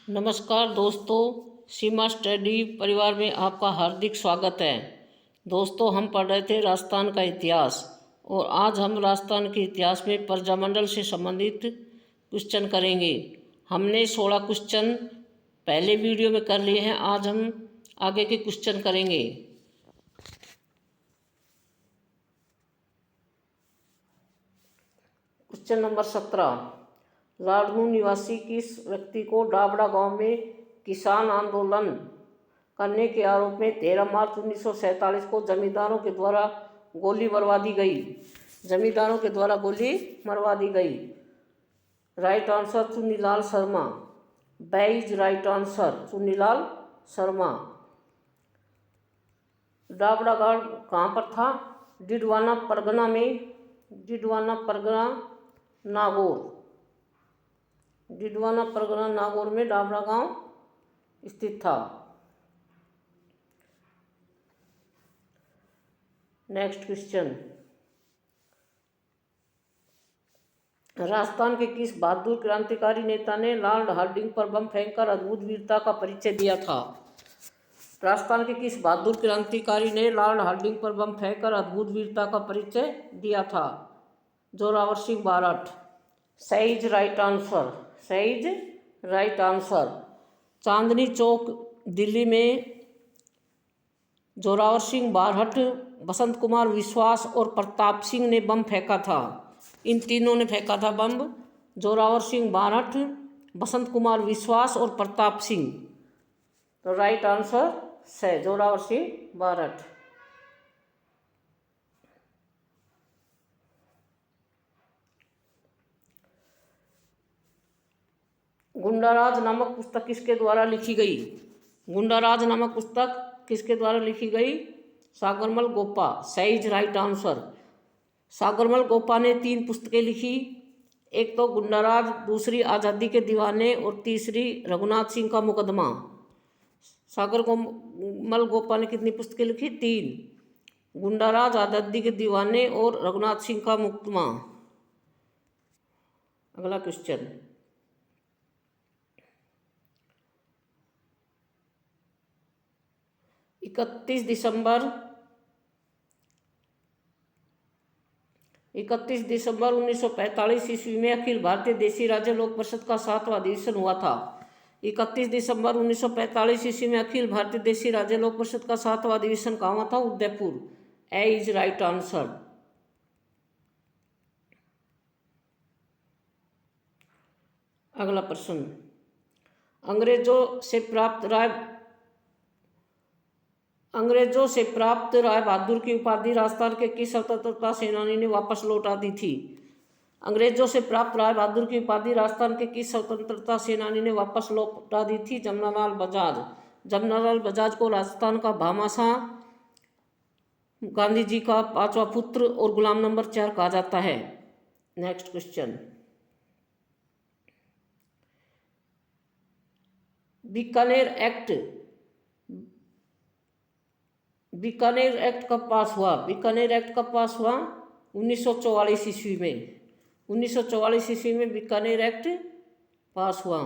नमस्कार दोस्तों, सीमा स्टडी परिवार में आपका हार्दिक स्वागत है। दोस्तों, हम पढ़ रहे थे राजस्थान का इतिहास और आज हम राजस्थान के इतिहास में प्रजामंडल से संबंधित क्वेश्चन करेंगे। हमने 16 क्वेश्चन पहले वीडियो में कर लिए हैं। आज हम आगे के क्वेश्चन करेंगे। क्वेश्चन नंबर 17, लाडनू निवासी किस व्यक्ति को डाबड़ा गांव में किसान आंदोलन करने के आरोप में 13 मार्च 1947 को जमींदारों के द्वारा गोली मरवा दी गई? जमींदारों के द्वारा गोली मरवा दी गई। Right answer Chunnilal Sharma. बैज राइट आंसर चुन्नीलाल शर्मा। डाबड़ा गांव कहाँ पर था? डिडवाना परगना में। डिडवाना परगना नागौर। डिडवाना परगना नागौर में डाबड़ा गांव स्थित था। नेक्स्ट क्वेश्चन, राजस्थान के किस बहादुर क्रांतिकारी नेता ने लॉर्ड हार्डिंग पर बम फेंककर अद्भुत वीरता का परिचय दिया था? राजस्थान के किस बहादुर क्रांतिकारी ने लॉर्ड हार्डिंग पर बम फेंककर अद्भुत वीरता का परिचय दिया था? जोरावर सिंह बारठ। सही राइट आंसर। सही राइट आंसर। चांदनी चौक दिल्ली में जोरावर सिंह बारठ, बसंत कुमार विश्वास और प्रताप सिंह ने बम फेंका था। इन तीनों ने फेंका था बम। जोरावर सिंह बारठ, बसंत कुमार विश्वास और प्रताप सिंह। तो राइट आंसर है जोरावर सिंह बारठ। गुंडाराज नामक पुस्तक किसके द्वारा लिखी गई? गुंडाराज नामक पुस्तक किसके द्वारा लिखी गई? सागरमल गोपा। सही राइट आंसर। सागरमल गोपा ने 3 पुस्तकें लिखी। एक तो गुंडाराज, दूसरी आज़ादी के दीवाने और तीसरी रघुनाथ सिंह का मुकदमा। सागरमल गोपा ने कितनी पुस्तकें लिखी? 3। गुंडाराज, आज़ादी के दीवाने और रघुनाथ सिंह का मुकदमा। अगला क्वेश्चन, 31 दिसंबर 1945 ईस्वी में अखिल भारतीय देशी राज्य लोक परिषद का 7वां अधिवेशन हुआ था। 31 दिसंबर 1945 ईस्वी में अखिल भारतीय देशी राज्य लोक परिषद का 7वां अधिवेशन कहाँ हुआ था? उदयपुर। ए इज राइट आंसर। अगला प्रश्न, अंग्रेजों से प्राप्त राय बहादुर की उपाधि राजस्थान के किस स्वतंत्रता सेनानी ने वापस लौटा दी थी? अंग्रेजों से प्राप्त राय बहादुर की उपाधि राजस्थान के किस स्वतंत्रता सेनानी ने वापस लौटा दी थी? जमनालाल बजाज। जमनालाल बजाज को राजस्थान का भामाशाह, गांधी जी का 5वां पुत्र और गुलाम नंबर 4 कहा जाता है। नेक्स्ट क्वेश्चन, बीकानेर एक्ट कब पास हुआ? बीकानेर एक्ट कब पास हुआ? 1944 ईस्वी में। 1944 ईस्वी में बीकानेर एक्ट पास हुआ।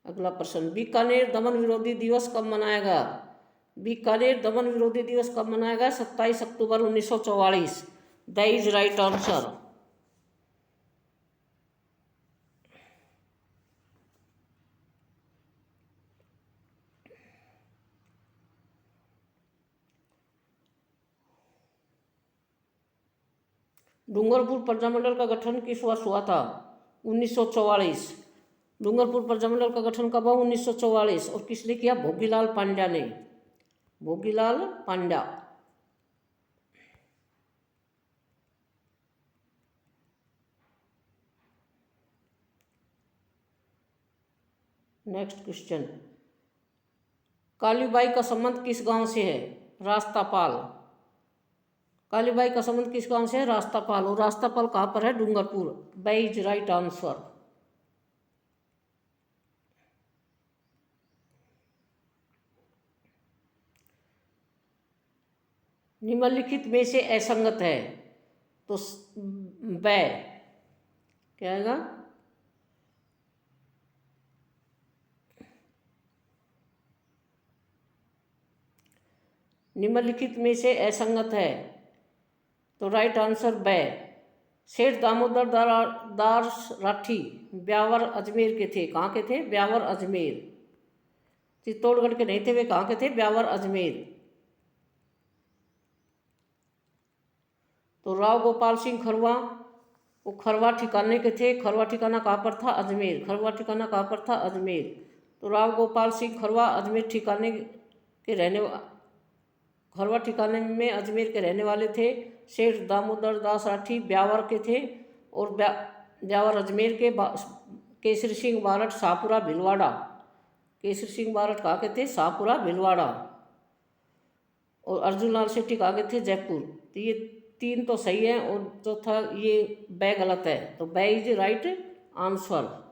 अगला प्रश्न, बीकानेर दमन विरोधी दिवस कब मनाएगा? बीकानेर दमन विरोधी दिवस कब मनाएगा? 27 अक्टूबर 1944। That is right answer. Dungarpur Prajamandal का गठन किस वर्ष हुआ था? 1944। डूंगरपुर प्रजामंडल का गठन कब हुआ? 1944। और किसने किया? भोगीलाल पांड्या ने। भोगीलाल पांड्या। नेक्स्ट क्वेश्चन, कालीबाई का संबंध किस गांव से है? रास्तापाल। कालीबाई का संबंध किस गांव से है? रास्तापाल। और रास्तापाल कहाँ पर है? Dungarpur. By is right answer. निम्नलिखित में से असंगत है तो बै क्या आएगा? निम्नलिखित में से असंगत है, तो राइट आंसर ब। सेठ दामोदर दास राठी ब्यावर अजमेर के थे। कहाँ के थे? ब्यावर अजमेर। चित्तौड़गढ़ के नहीं थे, वे कहाँ के थे? ब्यावर अजमेर। तो राव गोपाल सिंह खरवा, वो खरवा ठिकाने के थे। खरवा ठिकाना कहाँ पर था? अजमेर। खरवा ठिकाना कहाँ पर था? अजमेर। तो राव गोपाल सिंह खरवा अजमेर ठिकाने के खरवा ठिकाने में अजमेर के रहने वाले थे। सेठ दामोदर दास राठी ब्यावर के थे और ब्यावर अजमेर के। केसरी सिंह बारठ शाहपुरा भिलवाड़ा। केसरी सिंह बारठ कहाँ के थे? शाहपुरा भिलवाड़ा। और अर्जुन लाल शेट्टी कहाँ के थे? जयपुर। तो ये तीन तो सही है और चौथा ये ब गलत है, तो ब is right answer.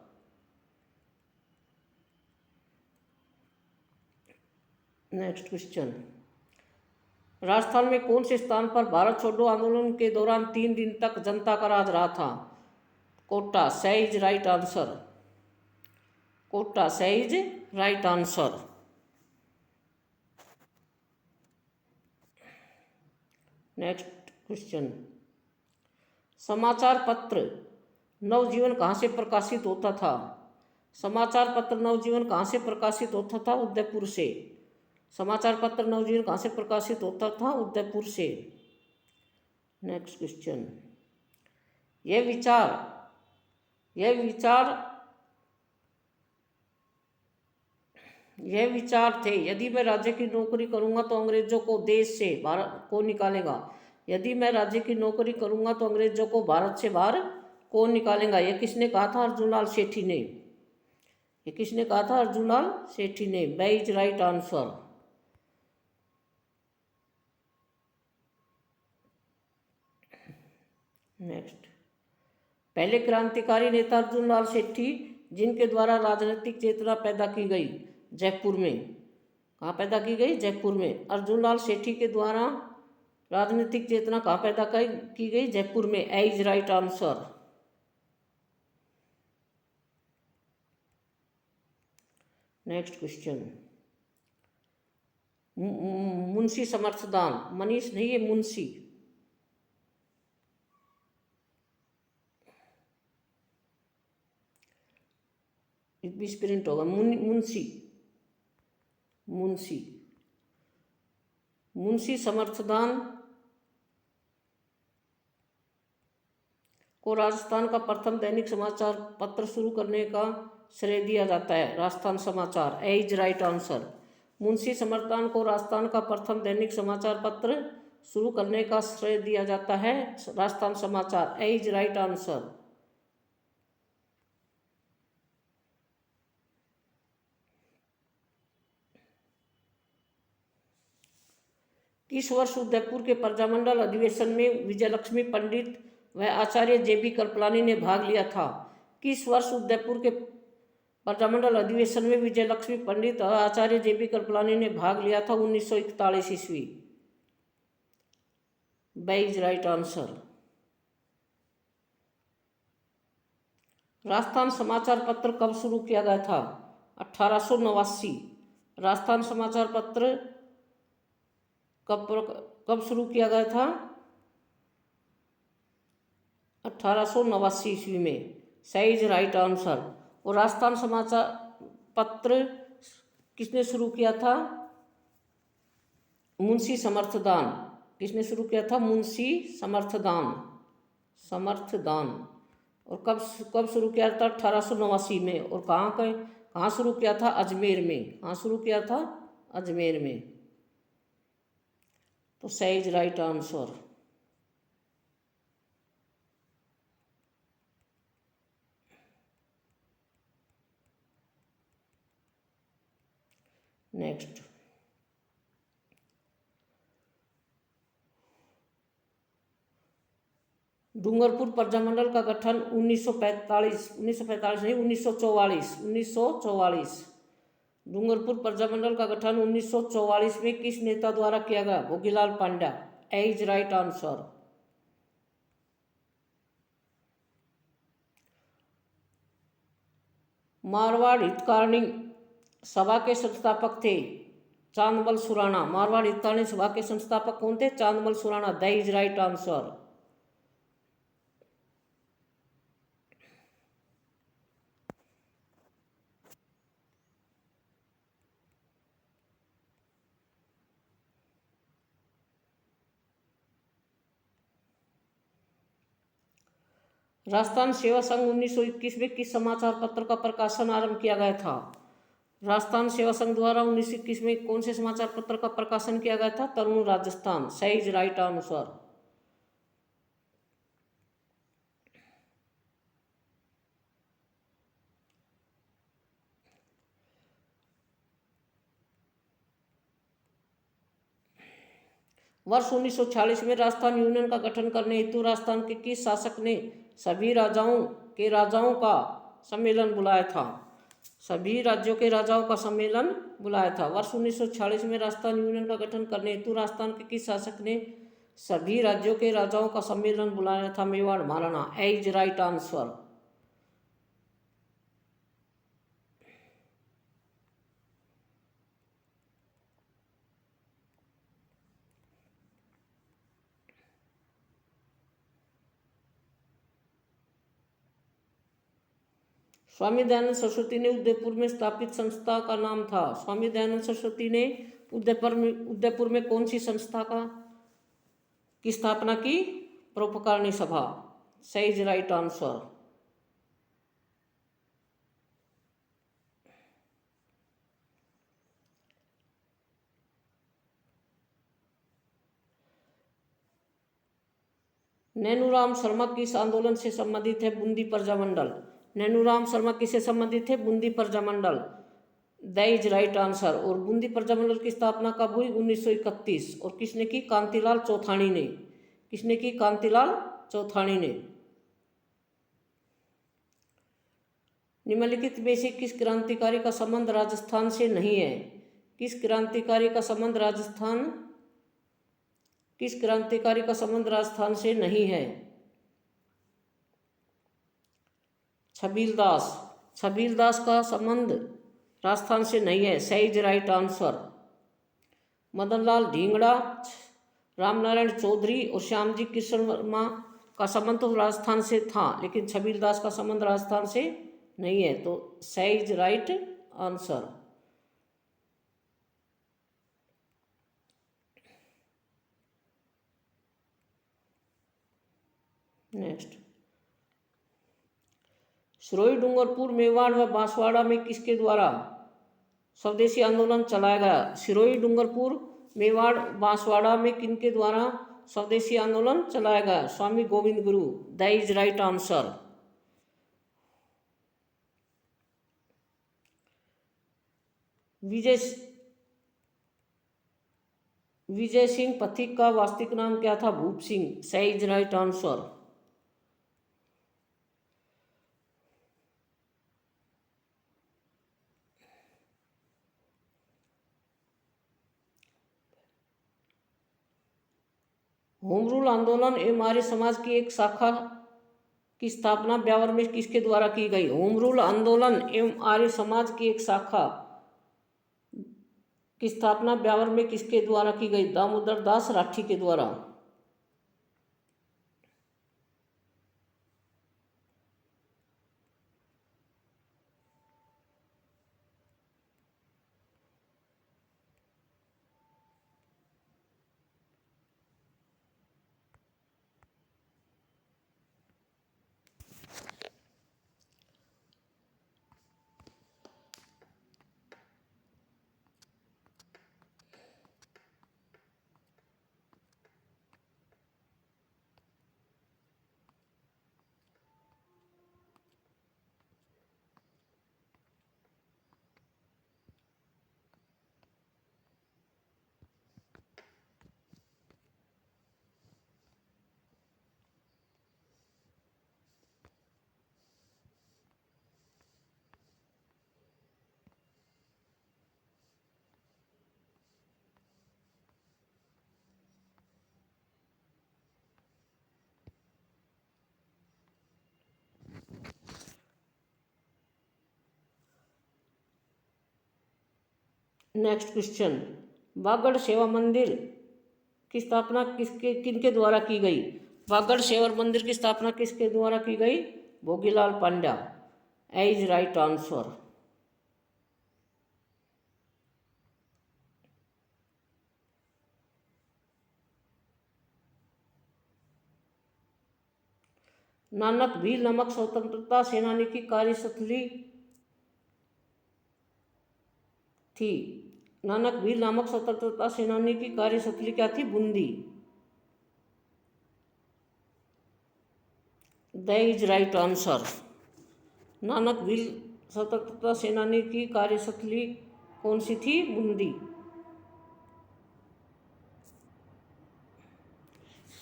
Next question, Rajasthan में कौन से स्थान पर भारत छोड़ो आंदोलन के दौरान 3 दिन तक जनता का राज रहा था? कोटा। स इज राइट आंसर। कोटा स is right answer. Next question, समाचार पत्र नवजीवन कहाँ से प्रकाशित होता था? समाचार पत्र नवजीवन कहाँ से प्रकाशित होता था? उदयपुर से। समाचार पत्र नवजीवन कहाँ से प्रकाशित होता था? उदयपुर से। नेक्स्ट क्वेश्चन, यह विचार थे, यदि मैं राज्य की नौकरी करूंगा तो अंग्रेजों को देश से भारत को निकालेगा। यदि मैं राज्य की नौकरी करूंगा तो अंग्रेजों को भारत से बाहर कौन निकालेगा? यह किसने कहा था? अर्जुन लाल सेठी ने। ये किसने कहा था? अर्जुन लाल सेठी ने। ब इज राइट आंसर। नेक्स्ट, पहले क्रांतिकारी नेता अर्जुन लाल सेठी जिनके द्वारा राजनीतिक चेतना पैदा की गई। जयपुर में। कहाँ पैदा की गई? जयपुर में। अर्जुन लाल सेठी के द्वारा राजनीतिक चेतना कहाँ पैदा की गई? जयपुर में। A is right answer. Next question, Munshi Samarthdan, Manish नहीं है, मुंशी। प्रिंट होगा मुंशी समर्थदान को राजस्थान का प्रथम दैनिक समाचार पत्र शुरू करने का श्रेय दिया जाता है। राजस्थान समाचार। ए इज राइट आंसर। मुंशी समर्थदान को राजस्थान का प्रथम दैनिक समाचार पत्र शुरू करने का श्रेय दिया जाता है। राजस्थान समाचार। ए इज राइट आंसर। किस वर्ष उदयपुर के प्रजामंडल अधिवेशन में विजयलक्ष्मी पंडित व आचार्य जेबी कृपलानी ने भाग लिया था? किस वर्ष उदयपुर के प्रजामंडल अधिवेशन में विजयलक्ष्मी पंडित और आचार्य जेबी कृपलानी ने भाग लिया था? 1941 ईस्वी। ब इज राइट आंसर। राजस्थान समाचार पत्र कब शुरू किया गया था? 1889। राजस्थान समाचार पत्र कब शुरू किया गया था? 1889 ईस्वी में। सही इज राइट आंसर। और राजस्थान समाचार पत्र किसने शुरू किया था? मुंशी समर्थदान। किसने शुरू किया था? मुंशी समर्थदान। और कब शुरू किया था? 1889 में। और कहाँ शुरू किया था? अजमेर में। कहाँ शुरू किया था? अजमेर में। तो सही is right answer. Next, Dungarpur Prajamandal का गठन 1944 डूंगरपुर प्रजामंडल का गठन 1944 में किस नेता द्वारा किया गया? Bhogilal Pandya. A is right answer. Marwar हितकारिणी सभा के संस्थापक थे चांदमल सुराणा। मारवाड़ हितैषी सभा के संस्थापक कौन थे? Chandmal Surana. That is right answer. Rajasthan सेवा संघ 1921 में किस समाचार पत्र का प्रकाशन आरंभ किया गया था? राजस्थान सेवा संघ द्वारा 1921 में कौन से समाचार पत्र का प्रकाशन किया गया था? तरुण राजस्थान। सही इज राइट आंसर। वर्ष 1946 में राजस्थान यूनियन का गठन करने हेतु राजस्थान के किस शासक ने सभी राजाओं का सम्मेलन बुलाया था? सभी राज्यों के राजाओं का सम्मेलन बुलाया था। वर्ष 1946 में राजस्थान यूनियन का गठन करने हेतु राजस्थान के किस शासक ने सभी राज्यों के राजाओं का सम्मेलन बुलाया था? मेवाड़ महाराणा। ए is right answer. Swami Dayanand Saraswati ने उदयपुर में स्थापित संस्था का नाम था? स्वामी दयानंद सरस्वती ने उदयपुर में कौन सी संस्था की स्थापना की? परोपकारिणी सभा। सही is right answer. Nainuram Sharma किस आंदोलन से संबंधित है? बूंदी प्रजामंडल। नैनूराम शर्मा किससे संबंधित है? Bundi Prajamandal. That is right answer. और बूंदी प्रजामंडल की स्थापना कब हुई? 1931। और किसने की? कांतिलाल चौथाणी ने। किसने की? कांतिलाल चौथाणी ने। निम्नलिखित में से किस क्रांतिकारी का संबंध राजस्थान से नहीं है? किस क्रांतिकारी का संबंध राजस्थान से नहीं है? छबील दास का संबंध राजस्थान से नहीं है। सही is right answer. Madanlal Dhingra, Ramnarayan Chaudhary और श्यामजी कृष्ण वर्मा का संबंध तो राजस्थान से था, लेकिन छबील दास का संबंध राजस्थान से नहीं है। तो सही is right answer. Next, Sirohi Dungarpur, Mewar व बांसवाड़ा में किसके द्वारा स्वदेशी आंदोलन चलाया गया? सिरोही डूंगरपुर, मेवाड़, बांसवाड़ा में किनके द्वारा स्वदेशी आंदोलन चलाया गया? Swami Govind Guru. That is right answer. Vijay Singh Pathik का वास्तविक नाम क्या था? भूप सिंह। सही is right answer. Home rule आंदोलन एवं आर्य समाज की एक शाखा की स्थापना ब्यावर में किसके द्वारा की गई? होम रूल आंदोलन एवं आर्य समाज की एक शाखा की स्थापना ब्यावर में किसके द्वारा की गई? दामोदर दास राठी के द्वारा। नेक्स्ट क्वेश्चन, वागड़ सेवा मंदिर की स्थापना किनके द्वारा की गई? वागड़ सेवा मंदिर की स्थापना किसके द्वारा की गई? Bhogilal Pandya. A is right answer. Nanak Bhil नामक स्वतंत्रता सेनानी की कार्यस्थली थी। नानक भील नामक स्वतंत्रता सेनानी की कार्यस्थली क्या थी? Bundi. That is right answer. Nanak Bhil स्वतंत्रता सेनानी की कार्यस्थली कौन सी थी? बूंदी।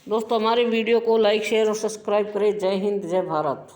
दोस्तों हमारे वीडियो को लाइक शेयर और सब्सक्राइब करें। जय हिंद जय भारत।